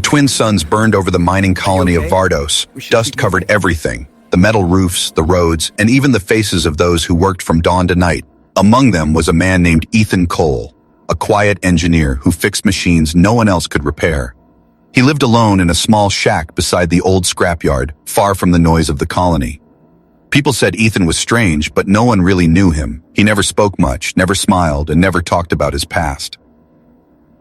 twin suns burned over the mining colony of Vardos. Dust covered everything, the metal roofs, the roads, and even the faces of those who worked from dawn to night. Among them was a man named Ethan Cole, a quiet engineer who fixed machines no one else could repair. He lived alone in a small shack beside the old scrapyard, far from the noise of the colony. People said Ethan was strange, but no one really knew him. He never spoke much, never smiled, and never talked about his past.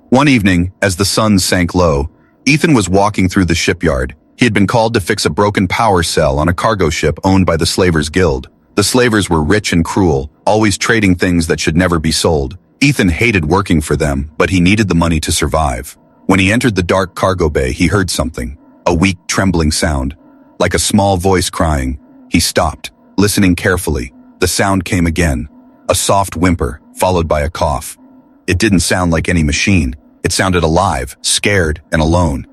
One evening, as the sun sank low, Ethan was walking through the shipyard. He had been called to fix a broken power cell on a cargo ship owned by the Slavers Guild. The Slavers were rich and cruel, always trading things that should never be sold. Ethan hated working for them, but he needed the money to survive. When he entered the dark cargo bay, he heard something, a weak, trembling sound, like a small voice crying. He stopped, listening carefully. The sound came again, a soft whimper, followed by a cough. It didn't sound like any machine. It sounded alive, scared, and alone.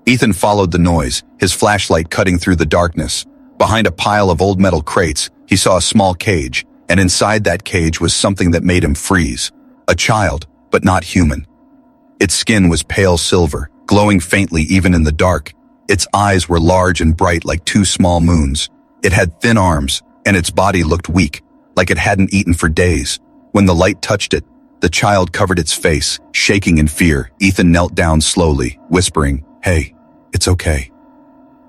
Ethan followed the noise, his flashlight cutting through the darkness. Behind a pile of old metal crates, he saw a small cage, and inside that cage was something that made him freeze. A child, but not human. Its skin was pale silver, glowing faintly even in the dark. Its eyes were large and bright like two small moons. It had thin arms, and its body looked weak, like it hadn't eaten for days. When the light touched it, the child covered its face, shaking in fear. Ethan knelt down slowly, whispering, "Hey, it's okay."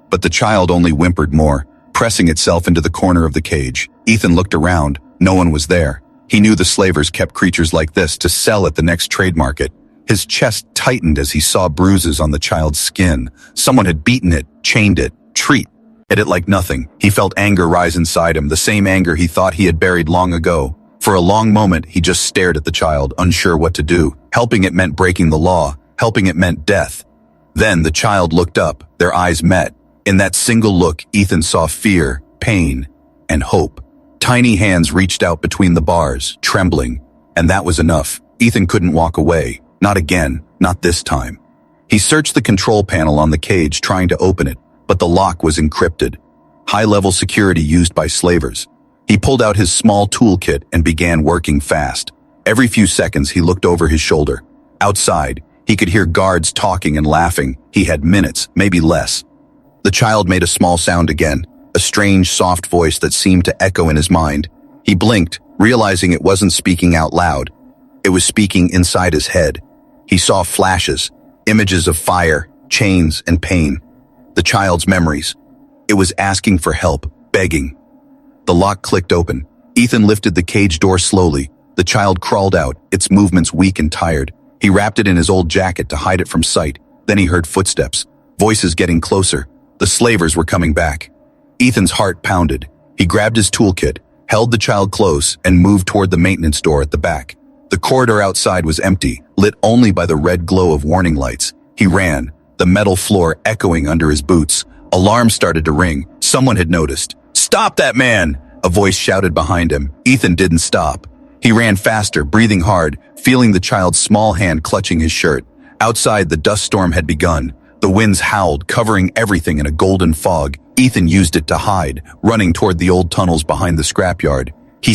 But the child only whimpered more, pressing itself into the corner of the cage. Ethan looked around. No one was there. He knew the slavers kept creatures like this to sell at the next trade market. His chest tightened as he saw bruises on the child's skin. Someone had beaten it, chained it, treated it like nothing. He felt anger rise inside him, the same anger he thought he had buried long ago. For a long moment, he just stared at the child, unsure what to do. Helping it meant breaking the law. Helping it meant death. Then the child looked up. Their eyes met. In that single look, Ethan saw fear, pain, and hope. Tiny hands reached out between the bars, trembling. And that was enough. Ethan couldn't walk away. Not again. Not this time. He searched the control panel on the cage, trying to open it, but the lock was encrypted. High-level security used by slavers. He pulled out his small toolkit and began working fast. Every few seconds, he looked over his shoulder. Outside, he could hear guards talking and laughing. He had minutes, maybe less. The child made a small sound again, a strange, soft voice that seemed to echo in his mind. He blinked, realizing it wasn't speaking out loud. It was speaking inside his head. He saw flashes, images of fire, chains, and pain. The child's memories. It was asking for help, begging. The lock clicked open. Ethan lifted the cage door slowly. The child crawled out, its movements weak and tired. He wrapped it in his old jacket to hide it from sight. Then he heard footsteps, voices getting closer. The slavers were coming back. Ethan's heart pounded. He grabbed his toolkit, held the child close, and moved toward the maintenance door at the back. The corridor outside was empty, lit only by the red glow of warning lights. He ran, the metal floor echoing under his boots. Alarms started to ring. Someone had noticed. "Stop that man!" a voice shouted behind him. Ethan didn't stop. He ran faster, breathing hard, feeling the child's small hand clutching his shirt. Outside, the dust storm had begun. The winds howled, covering everything in a golden fog. Ethan used it to hide, running toward the old tunnels behind the scrapyard. He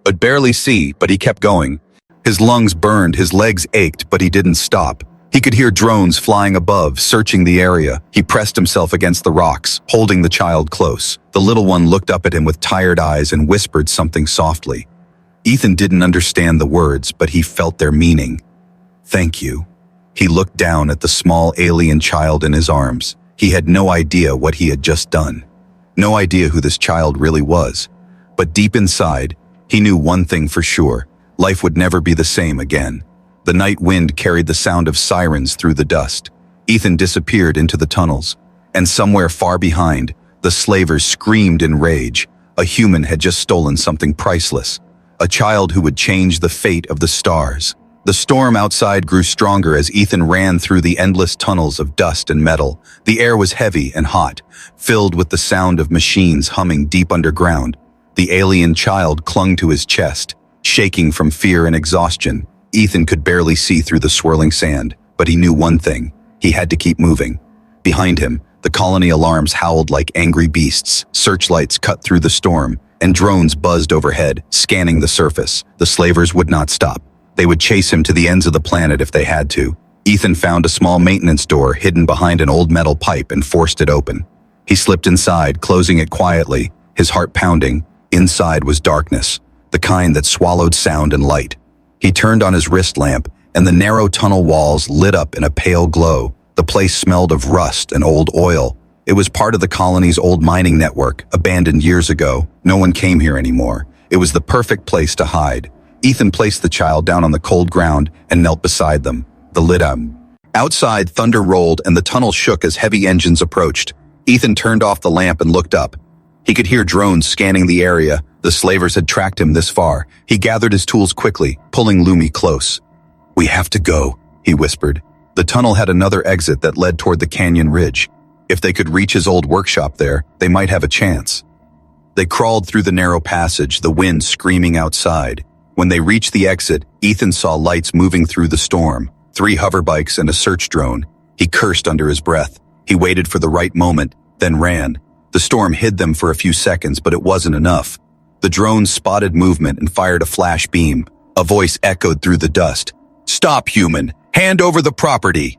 could barely see, but he kept going. His lungs burned, his legs ached, but he didn't stop. He could hear drones flying above, searching the area. He pressed himself against the rocks, holding the child close. The little one looked up at him with tired eyes and whispered something softly. Ethan didn't understand the words, but he felt their meaning. "Thank you." He looked down at the small alien child in his arms. He had no idea what he had just done. No idea who this child really was. But deep inside, he knew one thing for sure. Life would never be the same again. The night wind carried the sound of sirens through the dust. Ethan disappeared into the tunnels. And somewhere far behind, the slavers screamed in rage. A human had just stolen something priceless. A child who would change the fate of the stars. The storm outside grew stronger as Ethan ran through the endless tunnels of dust and metal. The air was heavy and hot, filled with the sound of machines humming deep underground. The alien child clung to his chest, shaking from fear and exhaustion. Ethan could barely see through the swirling sand, but he knew one thing. He had to keep moving. Behind him, the colony alarms howled like angry beasts. Searchlights cut through the storm, and drones buzzed overhead, scanning the surface. The slavers would not stop. They would chase him to the ends of the planet if they had to. Ethan found a small maintenance door hidden behind an old metal pipe and forced it open. He slipped inside, closing it quietly, his heart pounding. Inside was darkness, the kind that swallowed sound and light. He turned on his wrist lamp, and the narrow tunnel walls lit up in a pale glow. The place smelled of rust and old oil. It was part of the colony's old mining network, abandoned years ago. No one came here anymore. It was the perfect place to hide. Ethan placed the child down on the cold ground and knelt beside them. The lid up. Outside, thunder rolled and the tunnel shook as heavy engines approached. Ethan turned off the lamp and looked up. He could hear drones scanning the area. The slavers had tracked him this far. He gathered his tools quickly, pulling Lumi close. "We have to go," he whispered. The tunnel had another exit that led toward the canyon ridge. If they could reach his old workshop there, they might have a chance. They crawled through the narrow passage, the wind screaming outside. When they reached the exit, Ethan saw lights moving through the storm. 3 hoverbikes and a search drone. He cursed under his breath. He waited for the right moment, then ran. The storm hid them for a few seconds, but it wasn't enough. The drone spotted movement and fired a flash beam. A voice echoed through the dust. "Stop, human! Hand over the property!"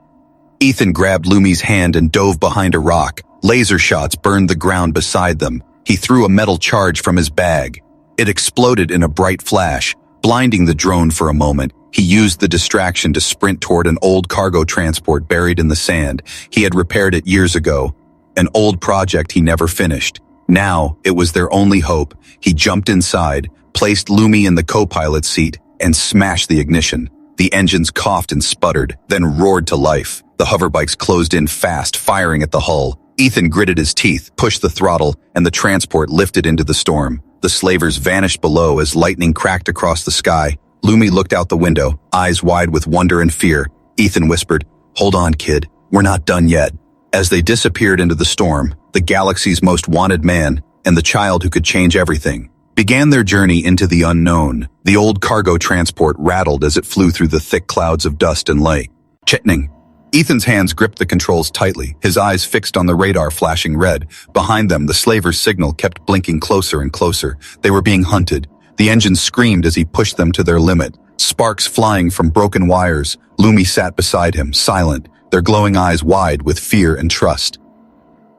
Ethan grabbed Lumi's hand and dove behind a rock. Laser shots burned the ground beside them. He threw a metal charge from his bag. It exploded in a bright flash, blinding the drone for a moment. He used the distraction to sprint toward an old cargo transport buried in the sand. He had repaired it years ago. An old project he never finished. Now, it was their only hope. He jumped inside, placed Lumi in the co-pilot seat, and smashed the ignition. The engines coughed and sputtered, then roared to life. The hoverbikes closed in fast, firing at the hull. Ethan gritted his teeth, pushed the throttle, and the transport lifted into the storm. The slavers vanished below as lightning cracked across the sky. Lumi looked out the window, eyes wide with wonder and fear. Ethan whispered, "Hold on, kid. We're not done yet." As they disappeared into the storm, the galaxy's most wanted man, and the child who could change everything, began their journey into the unknown. The old cargo transport rattled as it flew through the thick clouds of dust and light. Chitning. Ethan's hands gripped the controls tightly, his eyes fixed on the radar flashing red. Behind them, the slaver's signal kept blinking closer and closer. They were being hunted. The engines screamed as he pushed them to their limit. Sparks flying from broken wires. Lumi sat beside him, silent, their glowing eyes wide with fear and trust.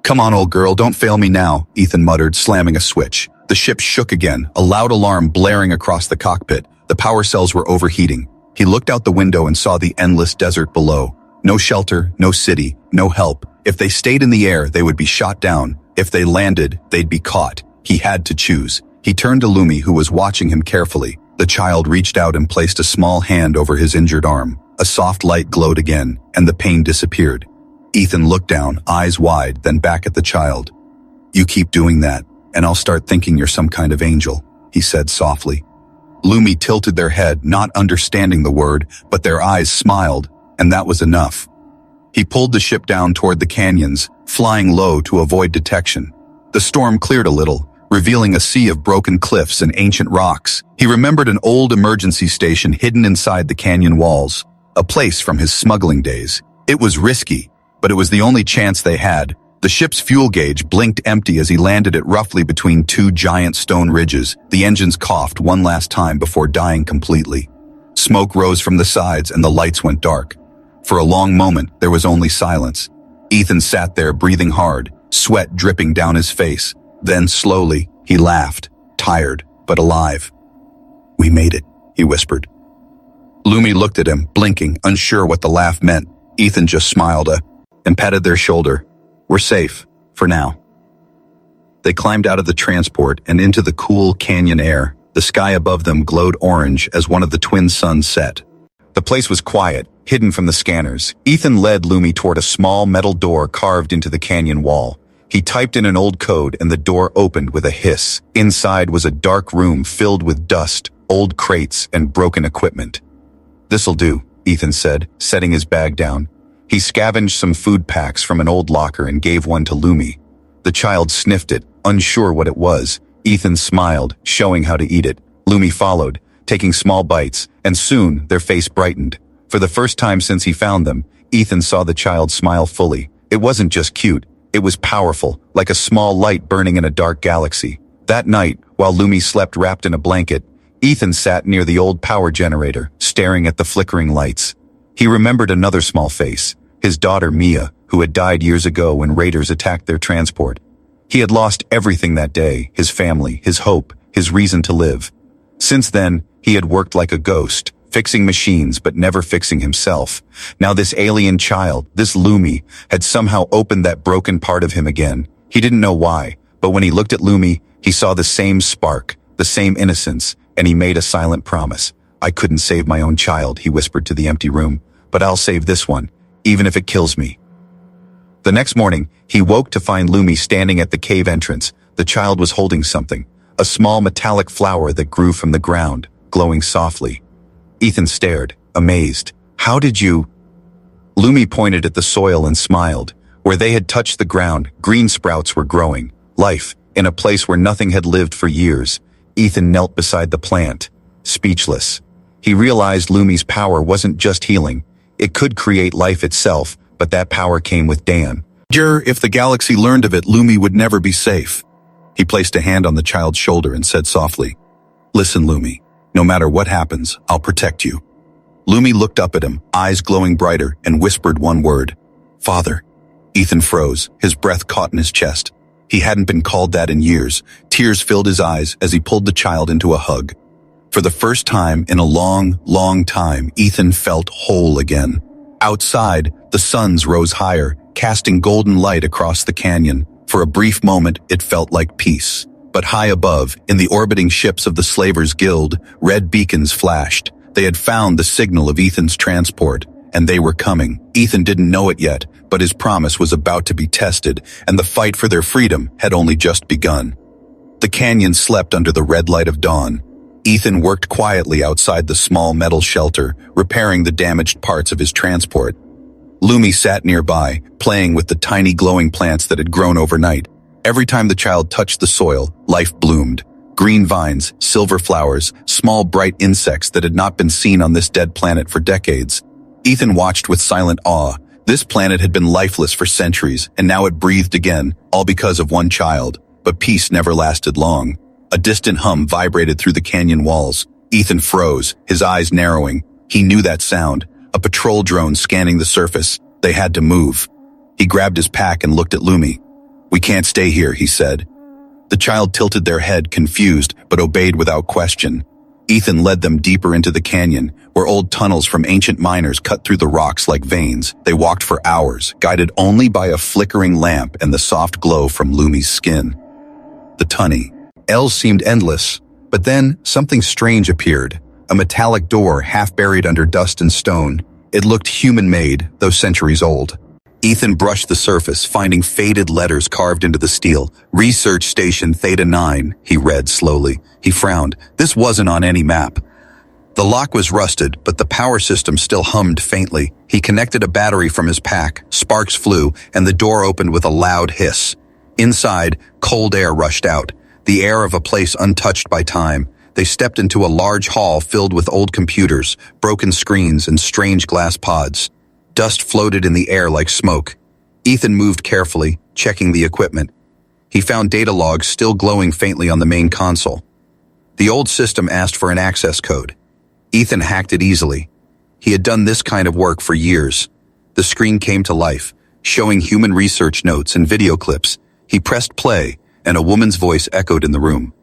"Come on, old girl, don't fail me now," Ethan muttered, slamming a switch. The ship shook again, a loud alarm blaring across the cockpit. The power cells were overheating. He looked out the window and saw the endless desert below. No shelter, no city, no help. If they stayed in the air, they would be shot down. If they landed, they'd be caught. He had to choose. He turned to Lumi, who was watching him carefully. The child reached out and placed a small hand over his injured arm. A soft light glowed again, and the pain disappeared. Ethan looked down, eyes wide, then back at the child. "You keep doing that, and I'll start thinking you're some kind of angel," he said softly. Lumi tilted their head, not understanding the word, but their eyes smiled, and that was enough. He pulled the ship down toward the canyons, flying low to avoid detection. The storm cleared a little, revealing a sea of broken cliffs and ancient rocks. He remembered an old emergency station hidden inside the canyon walls, a place from his smuggling days. It was risky, but it was the only chance they had. The ship's fuel gauge blinked empty as he landed it roughly between 2 giant stone ridges. The engines coughed one last time before dying completely. Smoke rose from the sides and the lights went dark. For a long moment, there was only silence. Ethan sat there breathing hard, sweat dripping down his face. Then slowly, he laughed, tired but alive. "We made it," he whispered. Lumi looked at him, blinking, unsure what the laugh meant. Ethan just smiled and patted their shoulder. "We're safe, for now." They climbed out of the transport and into the cool canyon air. The sky above them glowed orange as one of the twin suns set. The place was quiet, hidden from the scanners. Ethan led Lumi toward a small metal door carved into the canyon wall. He typed in an old code and the door opened with a hiss. Inside was a dark room filled with dust, old crates, and broken equipment. "This'll do," Ethan said, setting his bag down. He scavenged some food packs from an old locker and gave one to Lumi. The child sniffed it, unsure what it was. Ethan smiled, showing how to eat it. Lumi followed, taking small bites, and soon their face brightened. For the first time since he found them, Ethan saw the child smile fully. It wasn't just cute, it was powerful, like a small light burning in a dark galaxy. That night, while Lumi slept wrapped in a blanket, Ethan sat near the old power generator, staring at the flickering lights. He remembered another small face, his daughter Mia, who had died years ago when raiders attacked their transport. He had lost everything that day, his family, his hope, his reason to live. Since then, he had worked like a ghost, fixing machines but never fixing himself. Now this alien child, this Lumi, had somehow opened that broken part of him again. He didn't know why, but when he looked at Lumi, he saw the same spark, the same innocence, and he made a silent promise. "I couldn't save my own child," he whispered to the empty room, "but I'll save this one, even if it kills me." The next morning, he woke to find Lumi standing at the cave entrance. The child was holding something, a small metallic flower that grew from the ground, glowing softly. Ethan stared, amazed. "How did you—" Lumi pointed at the soil and smiled. Where they had touched the ground, green sprouts were growing. Life, in a place where nothing had lived for years. Ethan knelt beside the plant, speechless. He realized Lumi's power wasn't just healing. It could create life itself, but that power came with Dan. If the galaxy learned of it, Lumi would never be safe. He placed a hand on the child's shoulder and said softly, "Listen, Lumi, no matter what happens, I'll protect you." Lumi looked up at him, eyes glowing brighter, and whispered one word, "Father." Ethan froze, his breath caught in his chest. He hadn't been called that in years. Tears filled his eyes as he pulled the child into a hug. For the first time in a long, long time, Ethan felt whole again. Outside, the suns rose higher, casting golden light across the canyon. For a brief moment, it felt like peace. But high above, in the orbiting ships of the Slavers Guild, red beacons flashed. They had found the signal of Ethan's transport, and they were coming. Ethan didn't know it yet, but his promise was about to be tested, and the fight for their freedom had only just begun. The canyon slept under the red light of dawn. Ethan worked quietly outside the small metal shelter, repairing the damaged parts of his transport. Lumi sat nearby, playing with the tiny glowing plants that had grown overnight. Every time the child touched the soil, life bloomed. Green vines, silver flowers, small bright insects that had not been seen on this dead planet for decades. Ethan watched with silent awe. This planet had been lifeless for centuries, and now it breathed again, all because of one child. But peace never lasted long. A distant hum vibrated through the canyon walls. Ethan froze, his eyes narrowing. He knew that sound. A patrol drone scanning the surface. They had to move. He grabbed his pack and looked at Lumi. "We can't stay here," he said. The child tilted their head, confused, but obeyed without question. Ethan led them deeper into the canyon, where old tunnels from ancient miners cut through the rocks like veins. They walked for hours, guided only by a flickering lamp and the soft glow from Lumi's skin. The tunnels seemed endless, but then something strange appeared. A metallic door half buried under dust and stone. It looked human-made, though centuries old. Ethan brushed the surface, finding faded letters carved into the steel. "Research Station Theta 9, he read slowly. He frowned. This wasn't on any map. The lock was rusted, but the power system still hummed faintly. He connected a battery from his pack. Sparks flew, and the door opened with a loud hiss. Inside, cold air rushed out, the air of a place untouched by time. They stepped into a large hall filled with old computers, broken screens, and strange glass pods. Dust floated in the air like smoke. Ethan moved carefully, checking the equipment. He found data logs still glowing faintly on the main console. The old system asked for an access code. Ethan hacked it easily. He had done this kind of work for years. The screen came to life, showing human research notes and video clips. He pressed play, and a woman's voice echoed in the room.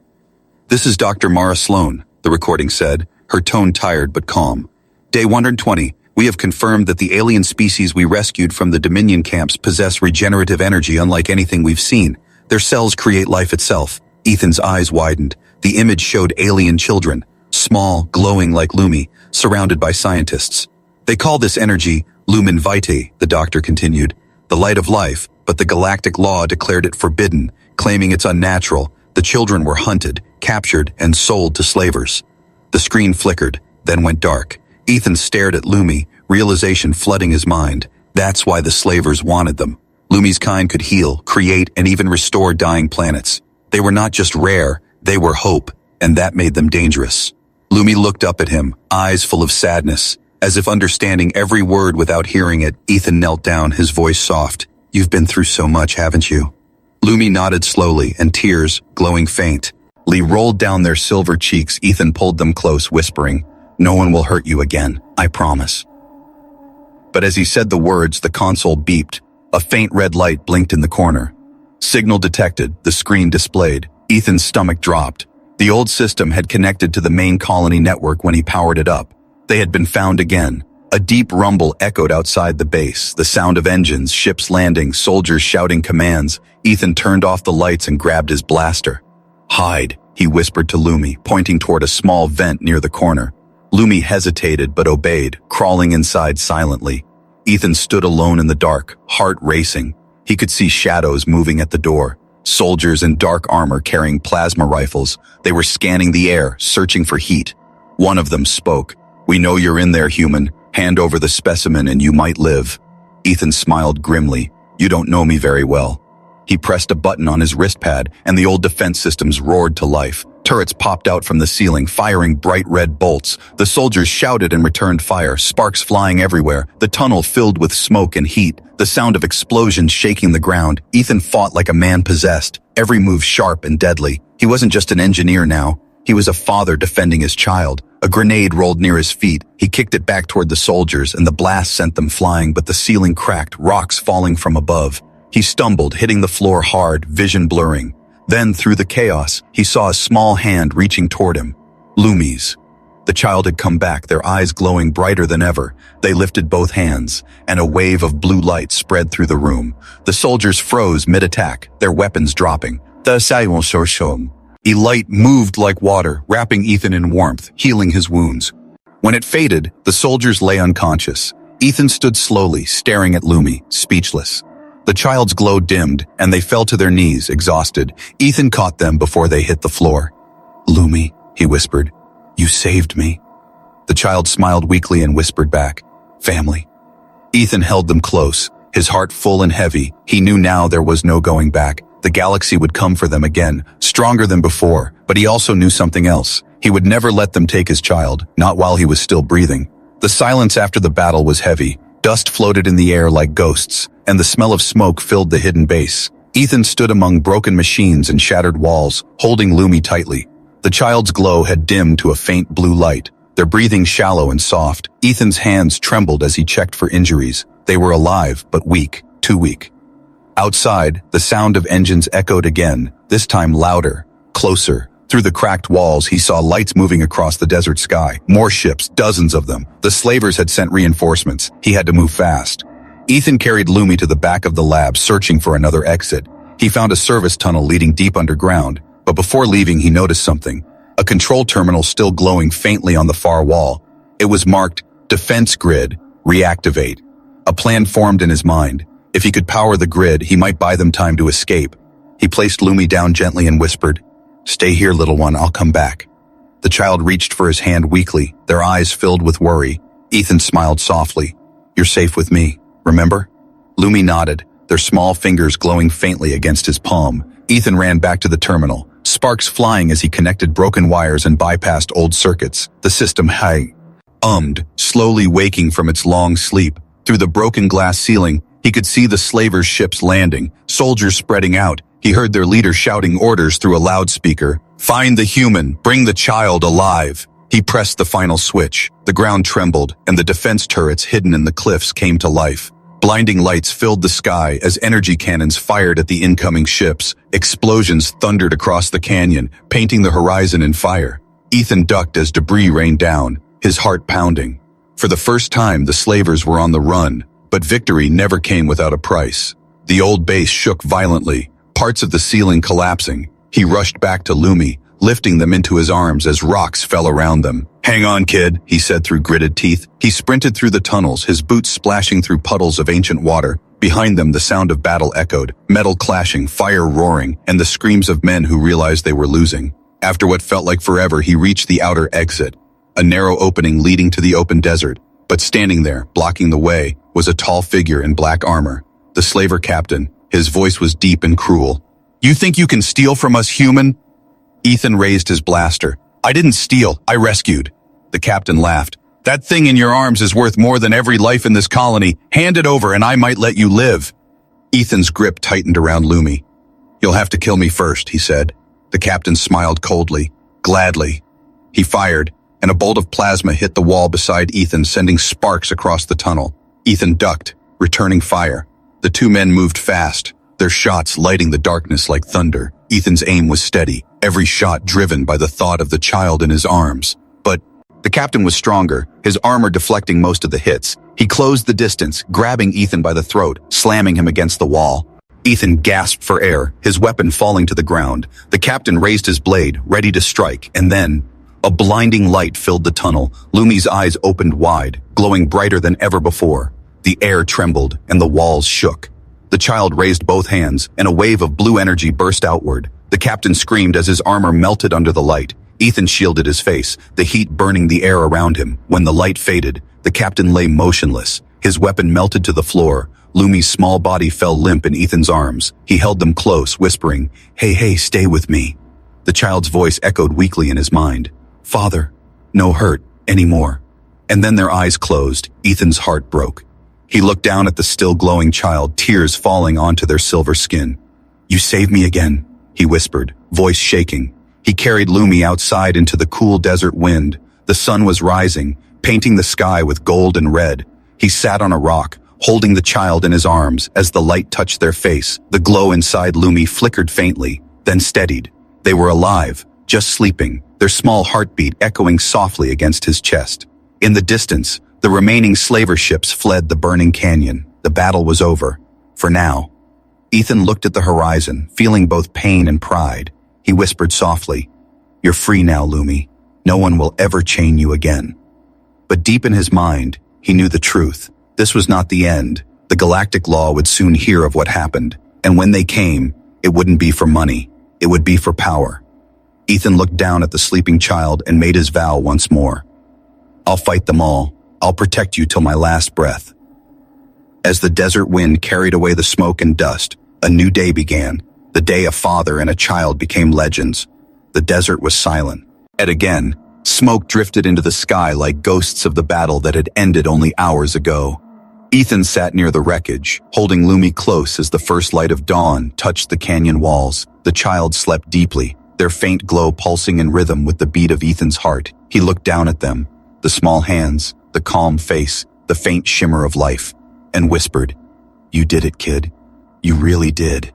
"This is Dr. Mara Sloan," the recording said, her tone tired but calm. "Day 120. We have confirmed that the alien species we rescued from the Dominion camps possess regenerative energy unlike anything we've seen. Their cells create life itself." Ethan's eyes widened. The image showed alien children, small, glowing like Lumi, surrounded by scientists. "They call this energy lumen vitae," the doctor continued, "the light of life, but the galactic law declared it forbidden, claiming it's unnatural. The children were hunted, captured, and sold to slavers." The screen flickered, then went dark. Ethan stared at Lumi, realization flooding his mind. That's why the slavers wanted them. Lumi's kind could heal, create, and even restore dying planets. They were not just rare, they were hope, and that made them dangerous. Lumi looked up at him, eyes full of sadness. As if understanding every word without hearing it, Ethan knelt down, his voice soft. "You've been through so much, haven't you?" Lumi nodded slowly, and tears, glowing faint, rolled down their silver cheeks. Ethan pulled them close, whispering, No one will hurt you again, I promise. But as he said the words, the console beeped. A faint red light blinked in the corner. Signal detected, the screen displayed. Ethan's stomach dropped. The old system had connected to the main colony network when he powered it up. They had been found again. A deep rumble echoed outside the base, the sound of engines, ships landing, soldiers shouting commands. Ethan turned off the lights and grabbed his blaster. Hide, he whispered to Lumi, pointing toward a small vent near the corner. Lumi hesitated but obeyed, crawling inside silently. Ethan stood alone in the dark, heart racing. He could see shadows moving at the door. Soldiers in dark armor carrying plasma rifles. They were scanning the air, searching for heat. One of them spoke. "We know you're in there, human. Hand over the specimen and you might live." Ethan smiled grimly. "You don't know me very well." He pressed a button on his wrist pad, and the old defense systems roared to life. Turrets popped out from the ceiling, firing bright red bolts. The soldiers shouted and returned fire, sparks flying everywhere. The tunnel filled with smoke and heat, the sound of explosions shaking the ground. Ethan fought like a man possessed, every move sharp and deadly. He wasn't just an engineer now. He was a father defending his child. A grenade rolled near his feet. He kicked it back toward the soldiers, and the blast sent them flying, but the ceiling cracked, rocks falling from above. He stumbled, hitting the floor hard, vision blurring. Then, through the chaos, he saw a small hand reaching toward him. Lumi's. The child had come back, their eyes glowing brighter than ever. They lifted both hands, and a wave of blue light spread through the room. The soldiers froze mid-attack, their weapons dropping. The silence shone. A light moved like water, wrapping Ethan in warmth, healing his wounds. When it faded, the soldiers lay unconscious. Ethan stood slowly, staring at Lumi, speechless. The child's glow dimmed, and they fell to their knees, exhausted. Ethan caught them before they hit the floor. "Lumi," he whispered, "you saved me." The child smiled weakly and whispered back, "Family." Ethan held them close, his heart full and heavy. He knew now there was no going back. The galaxy would come for them again, stronger than before, but he also knew something else. He would never let them take his child, not while he was still breathing. The silence after the battle was heavy. Dust floated in the air like ghosts, and the smell of smoke filled the hidden base. Ethan stood among broken machines and shattered walls, holding Lumi tightly. The child's glow had dimmed to a faint blue light, their breathing shallow and soft. Ethan's hands trembled as he checked for injuries. They were alive, but weak, too weak. Outside, the sound of engines echoed again, this time louder, closer. Through the cracked walls, he saw lights moving across the desert sky. More ships, dozens of them. The slavers had sent reinforcements. He had to move fast. Ethan carried Lumi to the back of the lab, searching for another exit. He found a service tunnel leading deep underground, but before leaving he noticed something. A control terminal still glowing faintly on the far wall. It was marked, "Defense Grid, Reactivate." A plan formed in his mind. If he could power the grid, he might buy them time to escape. He placed Lumi down gently and whispered, "Stay here, little one, I'll come back." The child reached for his hand weakly, their eyes filled with worry. Ethan smiled softly. "You're safe with me, remember?" Lumi nodded, their small fingers glowing faintly against his palm. Ethan ran back to the terminal, sparks flying as he connected broken wires and bypassed old circuits. The system hummed, slowly waking from its long sleep. Through the broken glass ceiling, he could see the slavers' ships landing, soldiers spreading out. He heard their leader shouting orders through a loudspeaker. "Find the human, bring the child alive." He pressed the final switch. The ground trembled, and the defense turrets hidden in the cliffs came to life. Blinding lights filled the sky as energy cannons fired at the incoming ships. Explosions thundered across the canyon, painting the horizon in fire. Ethan ducked as debris rained down, his heart pounding. For the first time, the slavers were on the run, but victory never came without a price. The old base shook violently, parts of the ceiling collapsing. He rushed back to Lumi, lifting them into his arms as rocks fell around them. "Hang on, kid," he said through gritted teeth. He sprinted through the tunnels, his boots splashing through puddles of ancient water. Behind them, the sound of battle echoed, metal clashing, fire roaring, and the screams of men who realized they were losing. After what felt like forever, he reached the outer exit, a narrow opening leading to the open desert. But standing there, blocking the way, was a tall figure in black armor. The slaver captain. His voice was deep and cruel. "You think you can steal from us, human?" Ethan raised his blaster. "I didn't steal, I rescued." The captain laughed. "That thing in your arms is worth more than every life in this colony. Hand it over and I might let you live." Ethan's grip tightened around Lumi. "You'll have to kill me first," he said. The captain smiled coldly. "Gladly." He fired, and a bolt of plasma hit the wall beside Ethan, sending sparks across the tunnel. Ethan ducked, returning fire. The two men moved fast, their shots lighting the darkness like thunder. Ethan's aim was steady, every shot driven by the thought of the child in his arms. But the captain was stronger, his armor deflecting most of the hits. He closed the distance, grabbing Ethan by the throat, slamming him against the wall. Ethan gasped for air, his weapon falling to the ground. The captain raised his blade, ready to strike, and then a blinding light filled the tunnel. Lumi's eyes opened wide, glowing brighter than ever before. The air trembled, and the walls shook. The child raised both hands, and a wave of blue energy burst outward. The captain screamed as his armor melted under the light. Ethan shielded his face, the heat burning the air around him. When the light faded, the captain lay motionless. His weapon melted to the floor. Lumi's small body fell limp in Ethan's arms. He held them close, whispering, Hey, stay with me." The child's voice echoed weakly in his mind. "Father, no hurt anymore." And then their eyes closed. Ethan's heart broke. He looked down at the still glowing child, tears falling onto their silver skin. "You saved me again," he whispered, voice shaking. He carried Lumi outside into the cool desert wind. The sun was rising, painting the sky with gold and red. He sat on a rock, holding the child in his arms. As the light touched their face, the glow inside Lumi flickered faintly, then steadied. They were alive, just sleeping, their small heartbeat echoing softly against his chest. In the distance, the remaining slaver ships fled the burning canyon. The battle was over. For now. Ethan looked at the horizon, feeling both pain and pride. He whispered softly, "You're free now, Lumi. No one will ever chain you again." But deep in his mind, he knew the truth. This was not the end. The Galactic Law would soon hear of what happened, and when they came, it wouldn't be for money. It would be for power. Ethan looked down at the sleeping child and made his vow once more. "I'll fight them all. I'll protect you till my last breath." As the desert wind carried away the smoke and dust, a new day began. The day a father and a child became legends. The desert was silent. And again, smoke drifted into the sky like ghosts of the battle that had ended only hours ago. Ethan sat near the wreckage, holding Lumi close as the first light of dawn touched the canyon walls. The child slept deeply, their faint glow pulsing in rhythm with the beat of Ethan's heart. He looked down at them, the small hands, the calm face, the faint shimmer of life, and whispered, "You did it, kid. You really did."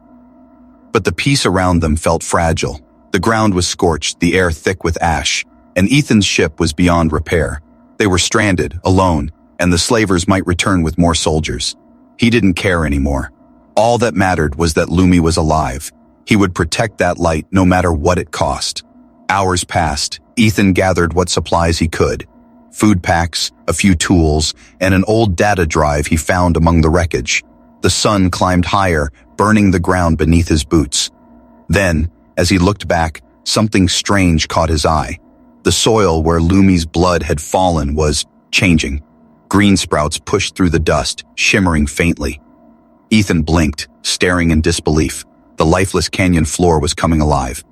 But the peace around them felt fragile. The ground was scorched, the air thick with ash, and Ethan's ship was beyond repair. They were stranded, alone, and the slavers might return with more soldiers. He didn't care anymore. All that mattered was that Lumi was alive. He would protect that light no matter what it cost. Hours passed. Ethan gathered what supplies he could. Food packs, a few tools, and an old data drive he found among the wreckage. The sun climbed higher, burning the ground beneath his boots. Then, as he looked back, something strange caught his eye. The soil where Lumi's blood had fallen was changing. Green sprouts pushed through the dust, shimmering faintly. Ethan blinked, staring in disbelief. The lifeless canyon floor was coming alive.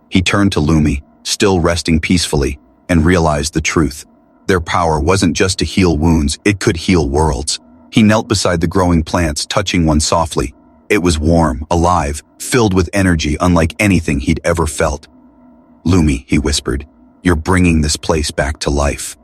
He turned to Lumi, still resting peacefully, and realized the truth. Their power wasn't just to heal wounds, it could heal worlds. He knelt beside the growing plants, touching one softly. It was warm, alive, filled with energy unlike anything he'd ever felt. "Lumi," he whispered, "you're bringing this place back to life."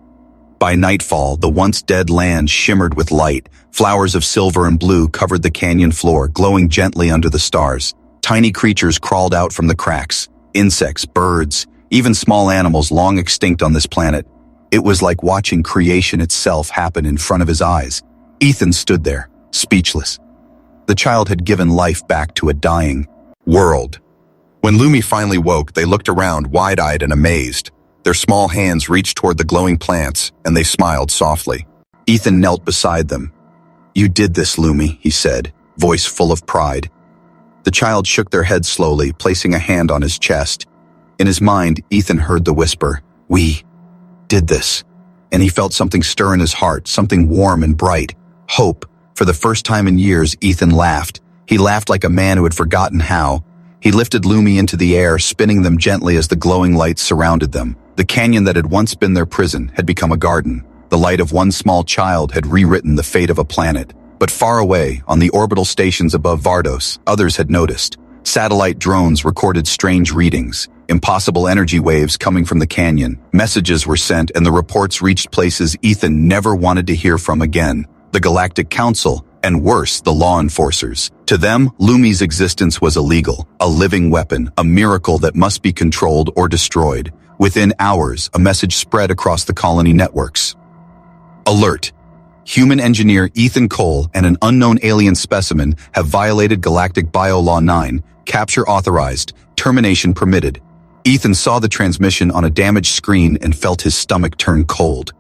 By nightfall, the once dead land shimmered with light. Flowers of silver and blue covered the canyon floor, glowing gently under the stars. Tiny creatures crawled out from the cracks. Insects, birds, even small animals long extinct on this planet. It was like watching creation itself happen in front of his eyes. Ethan stood there, speechless. The child had given life back to a dying world. When Lumi finally woke, they looked around, wide-eyed and amazed. Their small hands reached toward the glowing plants, and they smiled softly. Ethan knelt beside them. "You did this, Lumi," he said, voice full of pride. The child shook their head slowly, placing a hand on his chest. In his mind, Ethan heard the whisper, "We did this." And he felt something stir in his heart, something warm and bright. Hope. For the first time in years, Ethan laughed. He laughed like a man who had forgotten how. He lifted Lumi into the air, spinning them gently as the glowing lights surrounded them. The canyon that had once been their prison had become a garden. The light of one small child had rewritten the fate of a planet. But far away, on the orbital stations above Vardos, others had noticed. Satellite drones recorded strange readings. Impossible energy waves coming from the canyon. Messages were sent and the reports reached places Ethan never wanted to hear from again. The Galactic Council, and worse, the law enforcers. To them, Lumi's existence was illegal, a living weapon, a miracle that must be controlled or destroyed. Within hours, a message spread across the colony networks. Alert! Human engineer Ethan Cole and an unknown alien specimen have violated Galactic Bio Law 9, capture authorized, termination permitted. Ethan saw the transmission on a damaged screen and felt his stomach turn cold.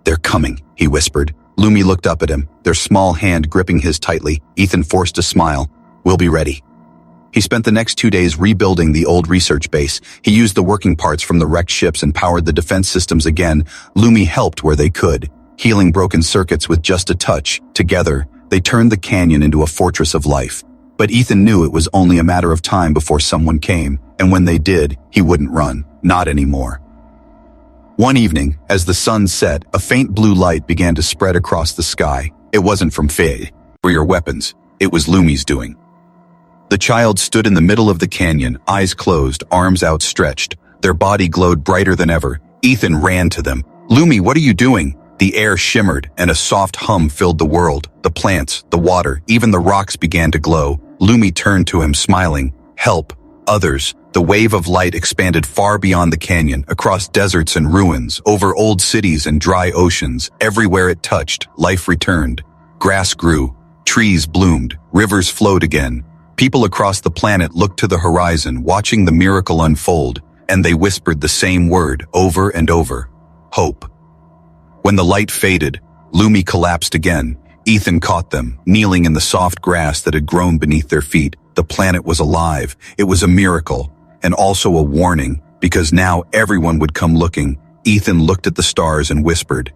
"They're coming," he whispered. Lumi looked up at him, their small hand gripping his tightly. Ethan forced a smile. "We'll be ready." He spent the next 2 days rebuilding the old research base. He used the working parts from the wrecked ships and powered the defense systems again. Lumi helped where they could, healing broken circuits with just a touch. Together, they turned the canyon into a fortress of life. But Ethan knew it was only a matter of time before someone came, and when they did, he wouldn't run. Not anymore. One evening, as the sun set, a faint blue light began to spread across the sky. It wasn't from Faye or your weapons. It was Lumi's doing. The child stood in the middle of the canyon, eyes closed, arms outstretched. Their body glowed brighter than ever. Ethan ran to them. "Lumi, what are you doing?" The air shimmered, and a soft hum filled the world. The plants, the water, even the rocks began to glow. Lumi turned to him, smiling. "Help. Others." The wave of light expanded far beyond the canyon, across deserts and ruins, over old cities and dry oceans. Everywhere it touched, life returned. Grass grew, trees bloomed, rivers flowed again. People across the planet looked to the horizon, watching the miracle unfold, and they whispered the same word over and over: hope. When the light faded, Lumi collapsed again. Ethan caught them, kneeling in the soft grass that had grown beneath their feet. The planet was alive. It was a miracle, and also a warning, because now everyone would come looking. Ethan looked at the stars and whispered,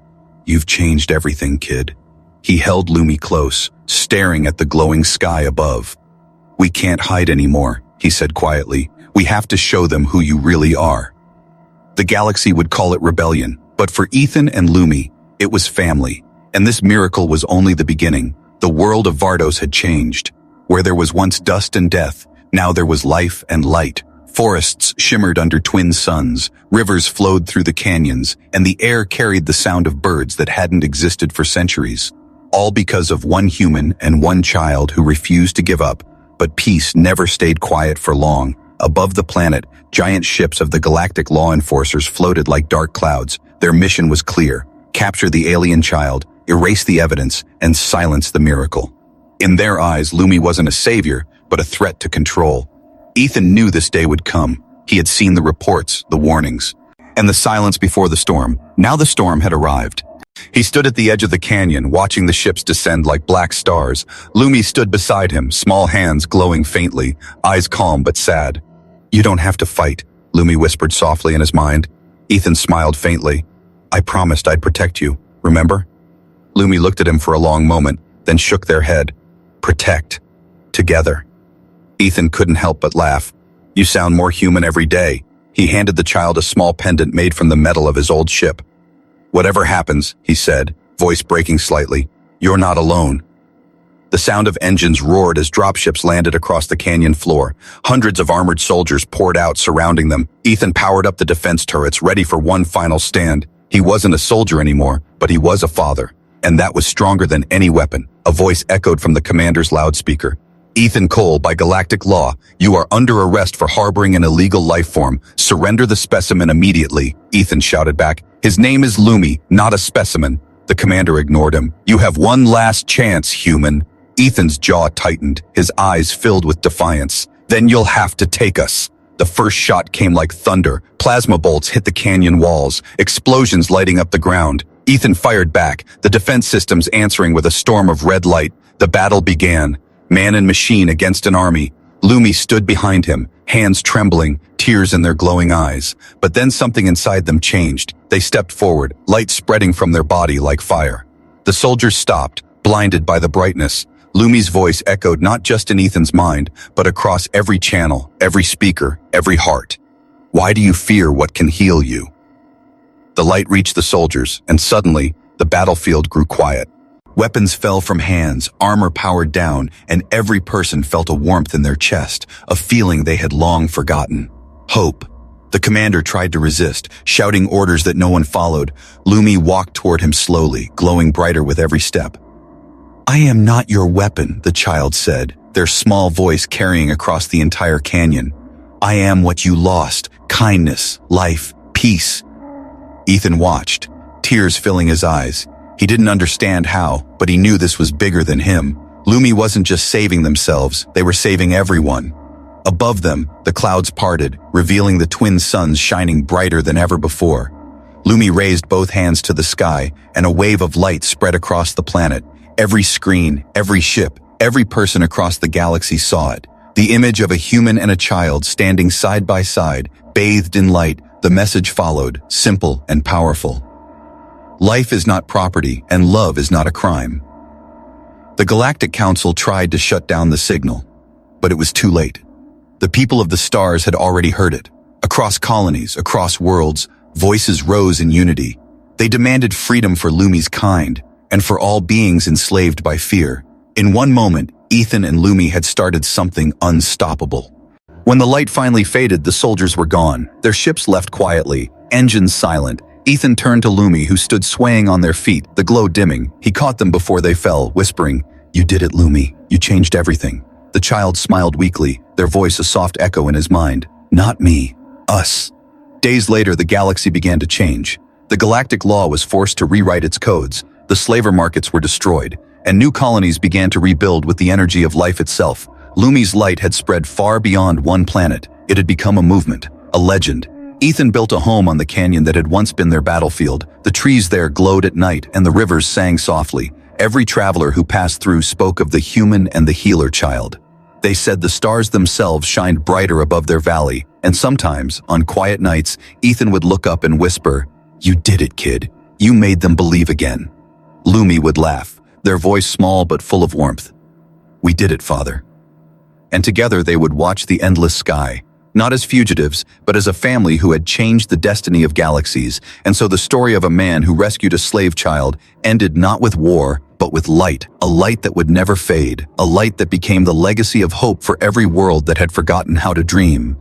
"You've changed everything, kid." He held Lumi close, staring at the glowing sky above. "We can't hide anymore," he said quietly. "We have to show them who you really are." The galaxy would call it rebellion, but for Ethan and Lumi, it was family. And this miracle was only the beginning. The world of Vardos had changed. Where there was once dust and death, now there was life and light. Forests shimmered under twin suns, rivers flowed through the canyons, and the air carried the sound of birds that hadn't existed for centuries. All because of one human and one child who refused to give up. But peace never stayed quiet for long. Above the planet, giant ships of the galactic law enforcers floated like dark clouds. Their mission was clear: capture the alien child, erase the evidence, and silence the miracle. In their eyes, Lumi wasn't a savior, but a threat to control. Ethan knew this day would come. He had seen the reports, the warnings, and the silence before the storm. Now the storm had arrived. He stood at the edge of the canyon, watching the ships descend like black stars. Lumi stood beside him, small hands glowing faintly, eyes calm but sad. "You don't have to fight," Lumi whispered softly in his mind. Ethan smiled faintly. "I promised I'd protect you, remember?" Lumi looked at him for a long moment, then shook their head. "Protect. Together." Ethan couldn't help but laugh. "You sound more human every day." He handed the child a small pendant made from the metal of his old ship. "Whatever happens," he said, voice breaking slightly, "you're not alone." The sound of engines roared as dropships landed across the canyon floor. Hundreds of armored soldiers poured out, surrounding them. Ethan powered up the defense turrets, ready for one final stand. He wasn't a soldier anymore, but he was a father. And that was stronger than any weapon. A voice echoed from the commander's loudspeaker. "Ethan Cole, by galactic law, you are under arrest for harboring an illegal life form. Surrender the specimen immediately," Ethan shouted back. "His name is Lumi, not a specimen." The commander ignored him. "You have one last chance, human." Ethan's jaw tightened, his eyes filled with defiance. "Then you'll have to take us." The first shot came like thunder. Plasma bolts hit the canyon walls, explosions lighting up the ground. Ethan fired back, the defense systems answering with a storm of red light. The battle began. Man and machine against an army. Lumi stood behind him, hands trembling, tears in their glowing eyes. But then something inside them changed. They stepped forward, light spreading from their body like fire. The soldiers stopped, blinded by the brightness. Lumi's voice echoed not just in Ethan's mind, but across every channel, every speaker, every heart. "Why do you fear what can heal you?" The light reached the soldiers, and suddenly, the battlefield grew quiet. Weapons fell from hands, armor powered down, and every person felt a warmth in their chest, a feeling they had long forgotten. Hope. The commander tried to resist, shouting orders that no one followed. Lumi walked toward him slowly, glowing brighter with every step. "I am not your weapon," the child said, their small voice carrying across the entire canyon. "I am what you lost: kindness, life, peace." Ethan watched, tears filling his eyes. He didn't understand how, but he knew this was bigger than him. Lumi wasn't just saving themselves, they were saving everyone. Above them, the clouds parted, revealing the twin suns shining brighter than ever before. Lumi raised both hands to the sky, and a wave of light spread across the planet. Every screen, every ship, every person across the galaxy saw it. The image of a human and a child standing side by side, bathed in light. The message followed, simple and powerful. Life is not property, and love is not a crime. The Galactic Council tried to shut down the signal, but it was too late. The people of the stars had already heard it. Across colonies, across worlds, voices rose in unity. They demanded freedom for Lumi's kind, and for all beings enslaved by fear. In one moment, Ethan and Lumi had started something unstoppable. When the light finally faded, the soldiers were gone, their ships left quietly, engines silent. Ethan turned to Lumi, who stood swaying on their feet, the glow dimming. He caught them before they fell, whispering, "You did it, Lumi. You changed everything." The child smiled weakly, their voice a soft echo in his mind. "Not me. Us." Days later, the galaxy began to change. The galactic law was forced to rewrite its codes. The slaver markets were destroyed, and new colonies began to rebuild with the energy of life itself. Lumi's light had spread far beyond one planet. It had become a movement, a legend. Ethan built a home on the canyon that had once been their battlefield. The trees there glowed at night, and the rivers sang softly. Every traveler who passed through spoke of the human and the healer child. They said the stars themselves shined brighter above their valley, and sometimes, on quiet nights, Ethan would look up and whisper, "You did it, kid. You made them believe again." Lumi would laugh, their voice small but full of warmth. "We did it, Father." And together they would watch the endless sky, not as fugitives, but as a family who had changed the destiny of galaxies. And so the story of a man who rescued a slave child ended not with war, but with light, a light that would never fade, a light that became the legacy of hope for every world that had forgotten how to dream.